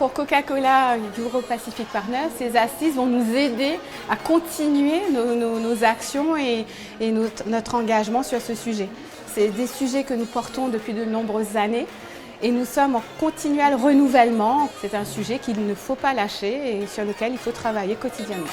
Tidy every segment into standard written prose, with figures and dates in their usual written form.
Pour Coca-Cola Euro-Pacific Partners, ces assises vont nous aider à continuer nos actions et notre engagement sur ce sujet. C'est des sujets que nous portons depuis de nombreuses années et nous sommes en continuel renouvellement. C'est un sujet qu'il ne faut pas lâcher et sur lequel il faut travailler quotidiennement.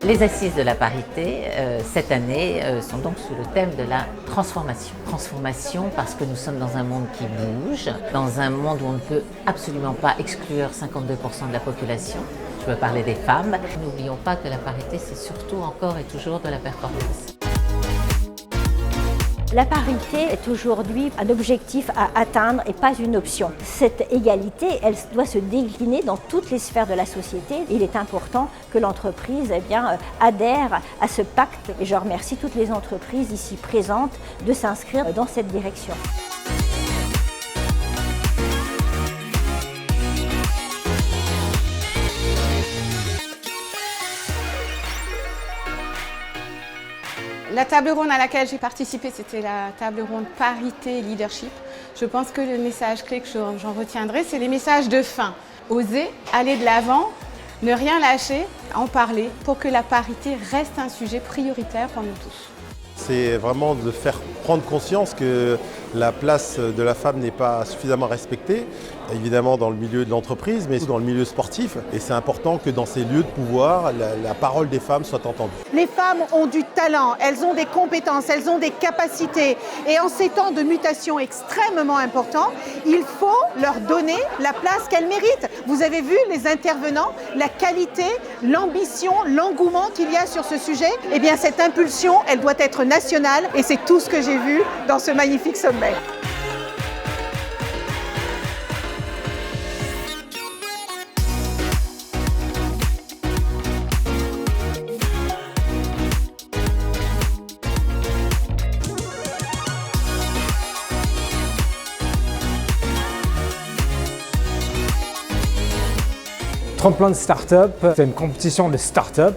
Les assises de la parité, cette année, sont donc sous le thème de la transformation. Transformation parce que nous sommes dans un monde qui bouge, dans un monde où on ne peut absolument pas exclure 52% de la population. Je veux parler des femmes. N'oublions pas que la parité, c'est surtout encore et toujours de la performance. La parité est aujourd'hui un objectif à atteindre et pas une option. Cette égalité, elle doit se décliner dans toutes les sphères de la société. Il est important que l'entreprise adhère à ce pacte et je remercie toutes les entreprises ici présentes de s'inscrire dans cette direction. La table ronde à laquelle j'ai participé, c'était la table ronde parité leadership. Je pense que le message clé que j'en retiendrai, c'est les messages de fin. Oser, aller de l'avant, ne rien lâcher, en parler pour que la parité reste un sujet prioritaire pour nous tous. C'est vraiment de faire prendre conscience que la place de la femme n'est pas suffisamment respectée, évidemment dans le milieu de l'entreprise, mais aussi dans le milieu sportif. Et c'est important que dans ces lieux de pouvoir, la parole des femmes soit entendue. Les femmes ont du talent, elles ont des compétences, elles ont des capacités. Et en ces temps de mutation extrêmement importants, il faut leur donner la place qu'elles méritent. Vous avez vu les intervenants, la qualité, l'ambition, l'engouement qu'il y a sur ce sujet. Eh bien, cette impulsion, elle doit être nationale et c'est tout ce que j'ai vu dans ce magnifique sommet. Tremplin de start-up, c'est une compétition de start-up.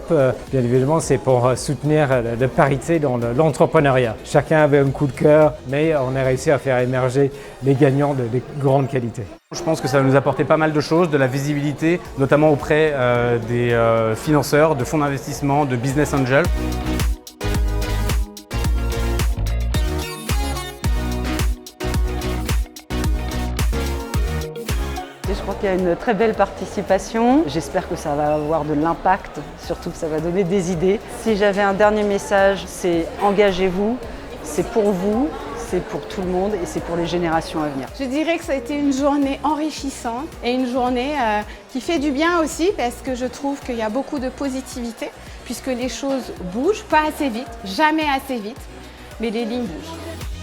Bien évidemment, c'est pour soutenir la parité dans l'entrepreneuriat. Chacun avait un coup de cœur, mais on a réussi à faire émerger les gagnants de grande qualité. Je pense que ça va nous apporter pas mal de choses, de la visibilité, notamment auprès des financeurs, de fonds d'investissement, de business angels. Je crois qu'il y a une très belle participation. J'espère que ça va avoir de l'impact, surtout que ça va donner des idées. Si j'avais un dernier message, c'est engagez-vous, c'est pour vous, c'est pour tout le monde et c'est pour les générations à venir. Je dirais que ça a été une journée enrichissante et une journée qui fait du bien aussi parce que je trouve qu'il y a beaucoup de positivité puisque les choses bougent, pas assez vite, jamais assez vite, mais les lignes bougent.